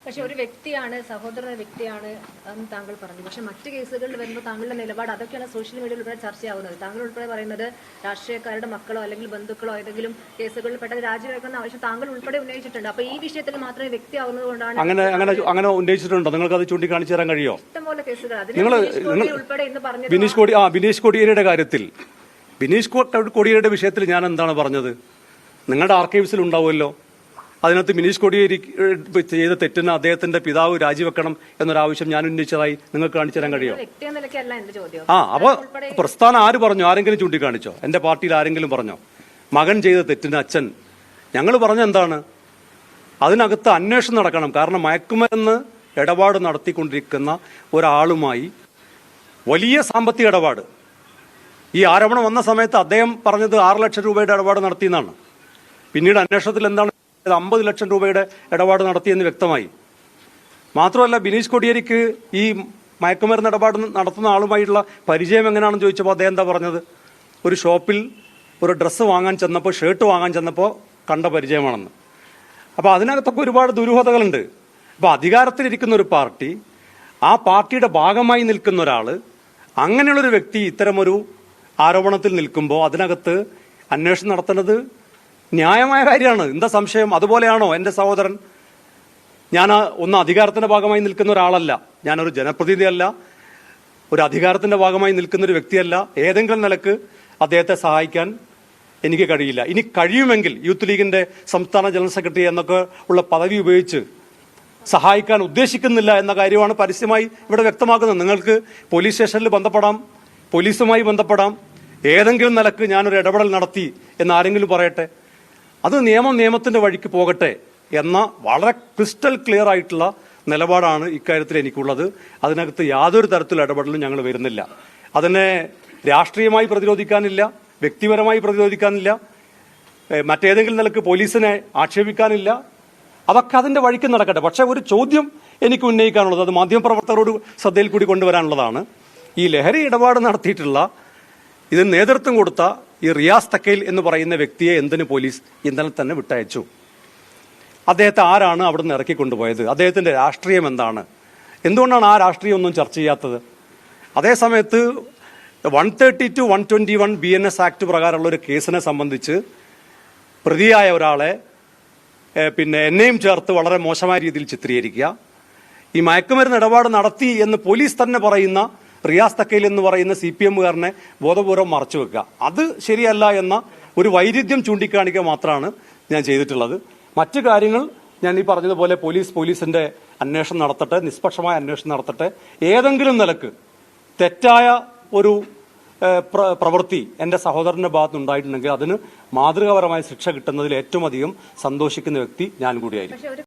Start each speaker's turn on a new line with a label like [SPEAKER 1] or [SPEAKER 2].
[SPEAKER 1] പക്ഷെ ഒരു വ്യക്തിയാണ്, സഹോദര വ്യക്തിയാണ് എന്ന് താങ്കൾ പറഞ്ഞു. പക്ഷെ മറ്റു കേസുകളിൽ വരുമ്പോൾ താങ്കളുടെ നിലപാട് അതൊക്കെയാണ് സോഷ്യൽ മീഡിയയിൽ ഉൾപ്പെടെ ചർച്ചയാവുന്നത്. താങ്കൾ ഉൾപ്പെടെ പറയുന്നത് രാഷ്ട്രീയക്കാരുടെ മക്കളോ അല്ലെങ്കിൽ ബന്ധുക്കളോ ഏതെങ്കിലും കേസുകളിൽ പെട്ടെന്ന് രാജിവെക്കുന്ന ആവശ്യം താങ്കൾ ഉൾപ്പെടെ ഉന്നയിച്ചിട്ടുണ്ട്. അപ്പൊ ഈ വിഷയത്തിൽ മാത്രമേ വ്യക്തി ആവുന്നത് കൊണ്ടാണ്
[SPEAKER 2] അങ്ങനെ ഉന്നയിച്ചിട്ടുണ്ടോ? നിങ്ങൾക്ക് അത് ചൂണ്ടിക്കാണിച്ചു തരാൻ കഴിയോ?
[SPEAKER 1] ഇഷ്ടംപോലെ കേസുകൾ അതിൽ ഉൾപ്പെടെ എന്ന് പറഞ്ഞു.
[SPEAKER 2] ബിനീഷ് കോടിയേരിയുടെ കാര്യത്തിൽ, ബിനീഷ് കോടിയേരിയുടെ വിഷയത്തിൽ ഞാൻ എന്താണ് പറഞ്ഞത്? നിങ്ങളുടെ ആർക്കൈവ്സിൽ ഉണ്ടാവുമല്ലോ. അതിനകത്ത് ബിനീഷ് കോടിയേരി ചെയ്ത തെറ്റിന് അദ്ദേഹത്തിന്റെ പിതാവ് രാജിവെക്കണം എന്നൊരാവശ്യം ഞാൻ ഉന്നയിച്ചതായി നിങ്ങൾക്ക് കാണിച്ചു തരാൻ കഴിയോ? അപ്പൊ പ്രസ്ഥാനം ആര് പറഞ്ഞു? ആരെങ്കിലും ചൂണ്ടിക്കാണിച്ചോ? എന്റെ പാർട്ടിയിൽ ആരെങ്കിലും പറഞ്ഞോ മകൻ ചെയ്ത തെറ്റിന് അച്ഛൻ? ഞങ്ങൾ പറഞ്ഞ എന്താണ്? അതിനകത്ത് അന്വേഷണം നടക്കണം. കാരണം മയക്കുമരുന്ന് ഇടപാട് നടത്തിക്കൊണ്ടിരിക്കുന്ന ഒരാളുമായി വലിയ സാമ്പത്തിക ഇടപാട്, ഈ ആരോപണം വന്ന സമയത്ത് അദ്ദേഹം പറഞ്ഞത് 6 ലക്ഷം രൂപയുടെ ഇടപാട് നടത്തിയെന്നാണ്. പിന്നീട് അന്വേഷണത്തിൽ എന്താണ് 50 ലക്ഷം രൂപയുടെ ഇടപാട് നടത്തിയെന്ന് വ്യക്തമായി. മാത്രമല്ല, ബിനീഷ് കോടിയേരിക്ക് ഈ മയക്കുമരുന്ന് ഇടപാട് നടത്തുന്ന ആളുമായിട്ടുള്ള പരിചയം എങ്ങനെയാണെന്ന് ചോദിച്ചപ്പോൾ അദ്ദേഹം എന്താ പറഞ്ഞത്? ഒരു ഷോപ്പിൽ ഒരു ഡ്രസ്സ് വാങ്ങാൻ ചെന്നപ്പോൾ, ഷർട്ട് വാങ്ങാൻ ചെന്നപ്പോൾ കണ്ട പരിചയമാണെന്ന്. അപ്പോൾ അതിനകത്തൊക്കെ ഒരുപാട് ദുരൂഹതകളുണ്ട്. അപ്പോൾ അധികാരത്തിലിരിക്കുന്ന ഒരു പാർട്ടി, ആ പാർട്ടിയുടെ ഭാഗമായി നിൽക്കുന്ന ഒരാൾ, അങ്ങനെയുള്ളൊരു വ്യക്തി ഇത്തരമൊരു ആരോപണത്തിൽ നിൽക്കുമ്പോൾ അതിനകത്ത് അന്വേഷണം നടത്തുന്നത് ന്യായമായ കാര്യമാണ്. എന്താ സംശയം? അതുപോലെയാണോ എൻ്റെ സഹോദരൻ? ഞാൻ ഒന്ന് അധികാരത്തിന്റെ ഭാഗമായി നിൽക്കുന്ന ഒരാളല്ല, ഞാനൊരു ജനപ്രതിനിധിയല്ല, ഒരു അധികാരത്തിന്റെ ഭാഗമായി നിൽക്കുന്ന ഒരു വ്യക്തിയല്ല. ഏതെങ്കിലും നിലക്ക് അദ്ദേഹത്തെ സഹായിക്കാൻ എനിക്ക് കഴിയില്ല. ഇനി കഴിയുമെങ്കിൽ യൂത്ത് ലീഗിന്റെ സംസ്ഥാന ജനറൽ സെക്രട്ടറി എന്നൊക്കെ ഉള്ള പദവി ഉപയോഗിച്ച് സഹായിക്കാൻ ഉദ്ദേശിക്കുന്നില്ല എന്ന കാര്യമാണ് പരസ്യമായി ഇവിടെ വ്യക്തമാക്കുന്നത്. നിങ്ങൾക്ക് പോലീസ് സ്റ്റേഷനിൽ ബന്ധപ്പെടാം, പോലീസുമായി ബന്ധപ്പെടാം. ഏതെങ്കിലും നിലക്ക് ഞാനൊരു ഇടപെടൽ നടത്തി എന്ന് ആരെങ്കിലും പറയട്ടെ. അത് നിയമത്തിന്റെ വഴിക്ക് പോകട്ടെ എന്ന വളരെ ക്രിസ്റ്റൽ ക്ലിയർ ആയിട്ടുള്ള നിലപാടാണ് ഇക്കാര്യത്തിൽ എനിക്കുള്ളത്. അതിനകത്ത് യാതൊരു തരത്തിലുള്ള ഇടപെടലും ഞങ്ങൾ വരുന്നില്ല. അതിനെ രാഷ്ട്രീയമായി പ്രതിരോധിക്കാനില്ല, വ്യക്തിപരമായി പ്രതിരോധിക്കാനില്ല, മറ്റേതെങ്കിലും നിലക്ക് പോലീസിനെ ആക്ഷേപിക്കാനില്ല. അതൊക്കെ അതിന്റെ വഴിക്ക് നടക്കട്ടെ. പക്ഷെ ഒരു ചോദ്യം എനിക്ക് ഉന്നയിക്കാനുള്ളത്, അത് മാധ്യമപ്രവർത്തകരോട് ശ്രദ്ധയിൽ കൂടി കൊണ്ടുവരാനുള്ളതാണ്. ഈ ലഹരി ഇടപാട് നടത്തിയിട്ടുള്ള, ഇതിന് നേതൃത്വം കൊടുത്ത ഈ റിയാസ് തക്കയിൽ എന്ന് പറയുന്ന വ്യക്തിയെ എന്തിന് പോലീസ് ഇന്നലെ തന്നെ വിട്ടയച്ചു? അദ്ദേഹത്തെ ആരാണ് അവിടെ നിന്ന് ഇറക്കിക്കൊണ്ടുപോയത്? അദ്ദേഹത്തിന്റെ രാഷ്ട്രീയം എന്താണ്? എന്തുകൊണ്ടാണ് ആ രാഷ്ട്രീയം ഒന്നും ചർച്ച ചെയ്യാത്തത്? അതേസമയത്ത് 130 to 121 BNS ആക്ട് പ്രകാരമുള്ള ഒരു കേസിനെ സംബന്ധിച്ച് പ്രതിയായ ഒരാളെ എന്നെയും ചേർത്ത് വളരെ മോശമായ രീതിയിൽ ചിത്രീകരിക്കുക, ഈ മയക്കുമരുന്ന് ഇടപാട് നടത്തി എന്ന് പോലീസ് തന്നെ പറയുന്ന റിയാസ് തക്കയിൽ എന്ന് പറയുന്ന CPM-കാരനെ ബോധപൂർവ്വം മറച്ചു വെക്കുക, അത് ശരിയല്ല എന്ന ഒരു വൈരുദ്ധ്യം ചൂണ്ടിക്കാണിക്കുക മാത്രമാണ് ഞാൻ ചെയ്തിട്ടുള്ളത്. മറ്റു കാര്യങ്ങൾ ഞാൻ ഈ പറഞ്ഞതുപോലെ പോലീസിന്റെ അന്വേഷണം നടത്തട്ടെ, നിഷ്പക്ഷമായ അന്വേഷണം നടത്തട്ടെ. ഏതെങ്കിലും നിലക്ക് തെറ്റായ ഒരു പ്രവൃത്തി എന്റെ സഹോദരന്റെ ഭാഗത്ത് ഉണ്ടായിട്ടുണ്ടെങ്കിൽ അതിന് മാതൃകാപരമായ ശിക്ഷ കിട്ടുന്നതിൽ ഏറ്റവും അധികം സന്തോഷിക്കുന്ന വ്യക്തി ഞാൻ കൂടിയായിരിക്കും.